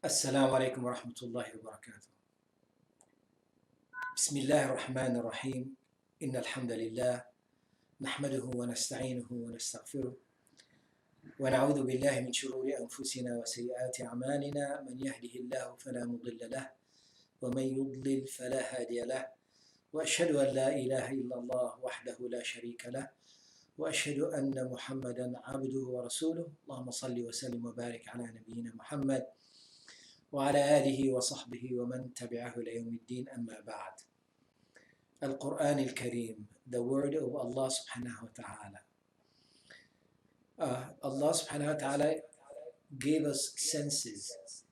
السلام عليكم ورحمة الله وبركاته. بسم الله الرحمن الرحيم. إن الحمد لله نحمده ونستعينه ونستغفره ونعوذ بالله من شرور أنفسنا وسيئات أعمالنا. من يهده الله فلا مضل له ومن يضلل فلا هادي له، وأشهد أن لا إله إلا الله وحده لا شريك له، وأشهد أن محمدا عبده ورسوله. اللهم صل وسلم وبارك على نبينا محمد وعلى آله وصحبه ومن تبعه إلى يوم الدين. أما بعد. القرآن الكريم, the word of Allah subhanahu wa ta'ala. Allah subhanahu wa ta'ala gave us senses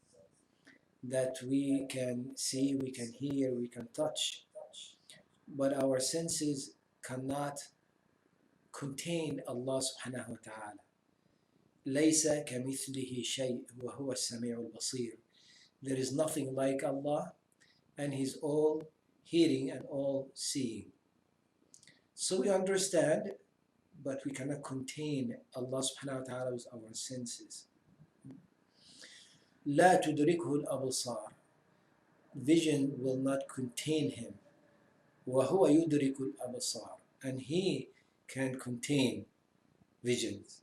that we can see, we can hear, we can touch, but our senses cannot contain Allah subhanahu wa ta'ala. ليس كمثله شيء وهو السميع البصير. There is nothing like Allah, and He's all hearing and all seeing. So we understand, but we cannot contain Allah subhanahu wa ta'ala with our senses. لا تدركه الأبصار. Vision will not contain Him. وهو يدرك الأبصار. And He can contain visions.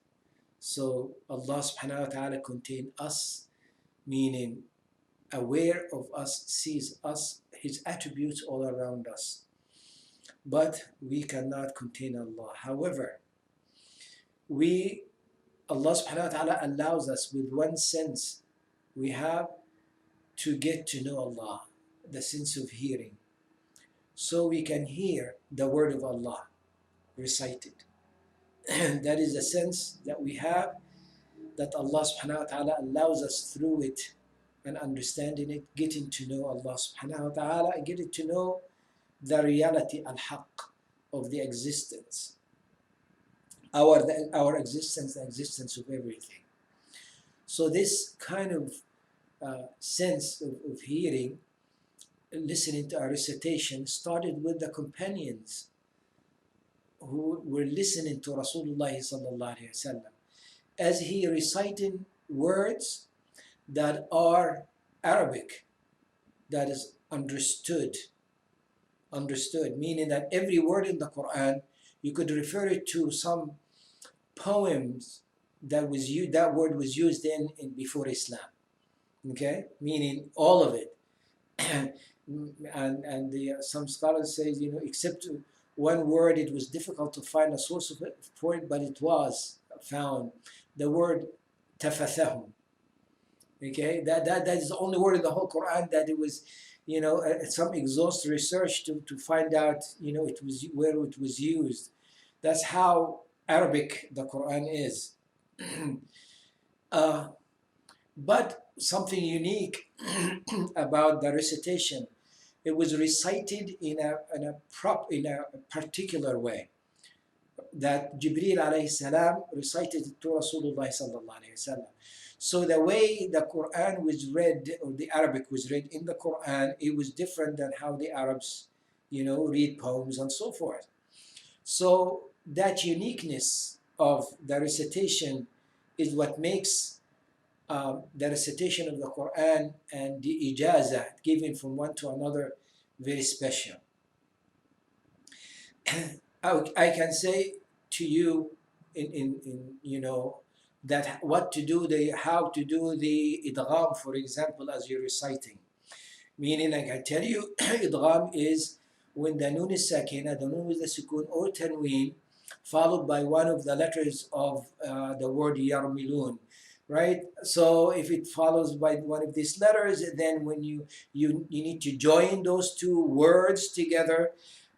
So Allah subhanahu wa ta'ala contain us, meaning aware of us, sees us, His attributes all around us. But we cannot contain Allah. However, Allah subhanahu wa ta'ala allows us with one sense we have to get to know Allah, the sense of hearing. So we can hear the word of Allah recited. That is the sense that we have, that Allah subhanahu wa ta'ala allows us through it and understanding it, getting to know Allah subhanahu wa ta'ala, and getting to know the reality, al-haq, of the existence. Our existence, the existence of everything. So this kind of sense of hearing, listening to our recitation, started with the companions who were listening to Rasulullah sallallahu alaihi wasallam as he reciting words that are Arabic, that is understood, meaning that every word in the Quran, you could refer it to some poems that word was used in before Islam. Okay, meaning all of it. Some scholars say, except one word, it was difficult to find a source of it for it, but it was found. The word tafathahum. Okay, that is the only word in the whole Quran that it was, some exhaustive research to find out, it was where it was used. That's how Arabic the Quran is. But something unique about the recitation, it was recited in a particular way, that Jibreel alayhi salam recited it to Rasulullah sallallahu alayhi wasallam. So the way the Quran was read, or the Arabic was read in the Quran, it was different than how the Arabs, read poems and so forth. So that uniqueness of the recitation is what makes the recitation of the Quran and the ijazah given from one to another very special. I can say to you that how to do the idgham, for example, as you're reciting. Meaning, like I tell you, idgham is when the nun is sakina, the nun with the sukun or tanween, followed by one of the letters of the word yarmilun, right? So if it follows by one of these letters, then when you need to join those two words together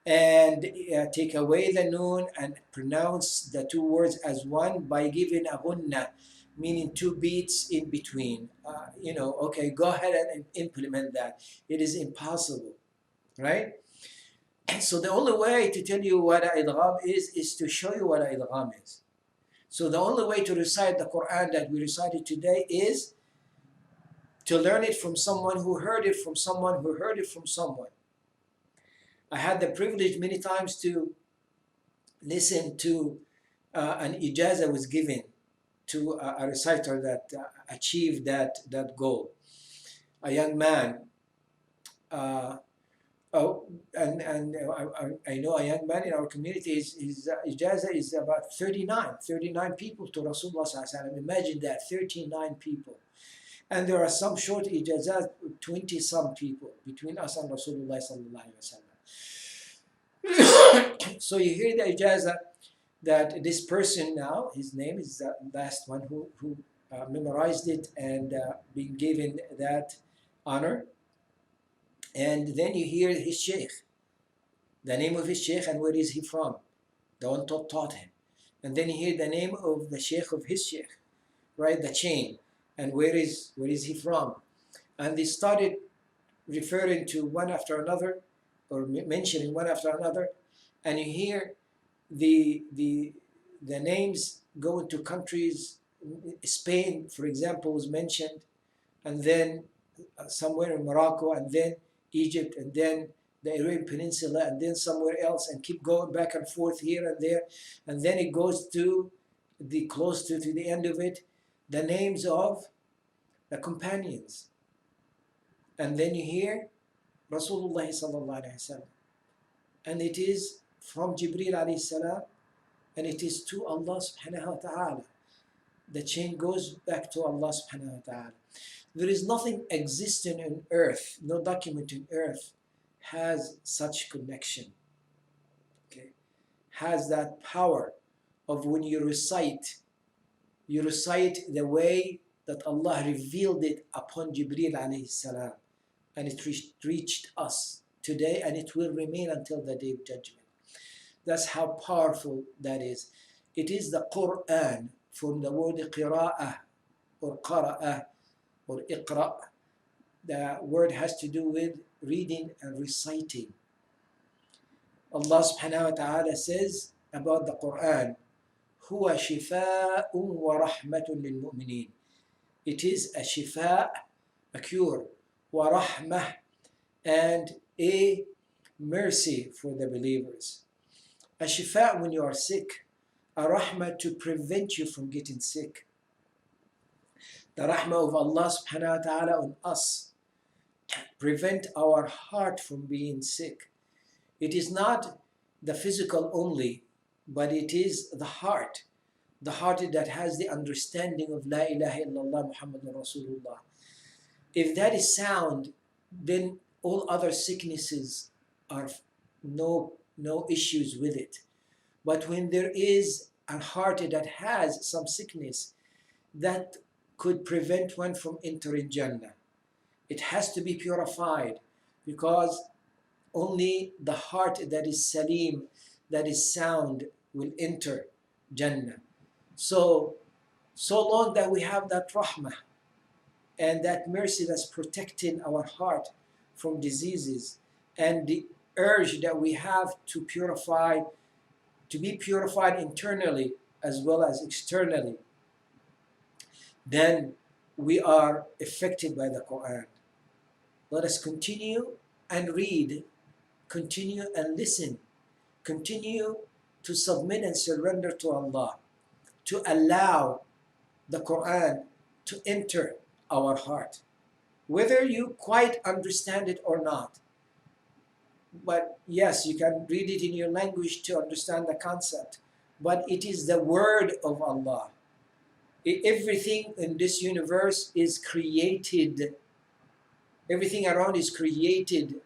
and take away the nun and pronounce the two words as one by giving a gunna, meaning two beats in between. Okay, go ahead and implement that. It is impossible, right? And so the only way to tell you what idgham is to show you what idgham is. So the only way to recite the Quran that we recited today is to learn it from someone who heard it from someone who heard it from someone. I had the privilege many times to listen to an ijazah was given to a reciter that achieved that goal. a young man. Uh, oh, I know a young man in our community. His ijaza is about 39 people to Rasulullah sallallahu alaihi wasallam. Imagine that, 39 people. And there are some short ijazat, 20 some people between us and Rasulullah sallallahu alaihi wasallam. So you hear the ijaza that this person now, his name is the last one who memorized it and been given that honor. And then you hear his sheikh, the name of his sheikh and where is he from, the one taught him. And then you hear the name of the sheikh of his sheikh, right, the chain, and where is he from. And they started referring to one after another, or mentioning one after another, and you hear the names go into countries. Spain, for example, was mentioned, and then somewhere in Morocco, and then Egypt, and then the Arabian Peninsula, and then somewhere else, and keep going back and forth here and there, and then it goes to the close to the end of it, the names of the companions, and then you hear Rasulullah sallallahu alaihi wasallam, and it is from Jibril alayhi salam, and it is to Allah subhanahu wa ta'ala. The chain goes back to Allah subhanahu wa ta'ala. There is nothing existing on earth, no document on earth has such connection. Okay, has that power of when you recite the way that Allah revealed it upon Jibril alayhi salam, and it reached us today, and it will remain until the day of judgment. That's how powerful that is. It is the Quran, from the word qira'ah or qara'ah or iqra'. The word has to do with reading and reciting. Allah subhanahu wa ta'ala says about the Quran, huwa shifa'un wa rahmatun lil mu'mineen. It is a shifa', a cure, wa rahmah, and a mercy for the believers. A shifa' when you are sick, a rahmah to prevent you from getting sick. The rahmah of Allah subhanahu wa ta'ala on us, prevent our heart from being sick. It is not the physical only, but it is the heart that has the understanding of La ilaha illallah Muhammadur Rasulullah. If that is sound, then all other sicknesses are no issues with it. But when there is a heart that has some sickness that could prevent one from entering Jannah, it has to be purified, because only the heart that is salim, that is sound, will enter Jannah. So long that we have that rahmah and that mercy that's protecting our heart from diseases, and the urge that we have to be purified internally as well as externally, then we are affected by the Quran. Let us continue and read, continue and listen, continue to submit and surrender to Allah, to allow the Quran to enter our heart, whether you quite understand it or not. But yes, you can read it in your language to understand the concept, but it is the word of Allah. Everything in this universe is created. Everything around is created.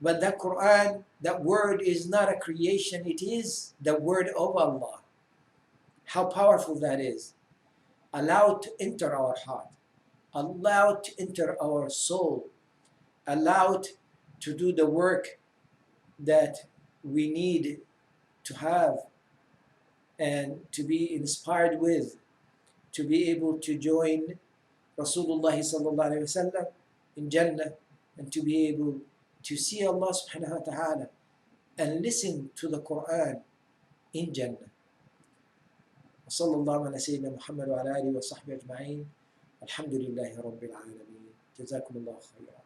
But the Quran, that word is not a creation, it is the word of Allah. How powerful that is. Allow it to enter our heart. Allow it to enter our soul. Allow it to do the work that we need to have and to be inspired with, to be able to join Rasulullah sallallahu alaihi wasallam in Jannah, and to be able to see Allah subhanahu wa ta'ala and listen to the Quran in Jannah. وصلى الله على سيدنا محمد وعلى آله وصحبه أجمعين. الحمد لله رب العالمين. جزاكم الله خيرا.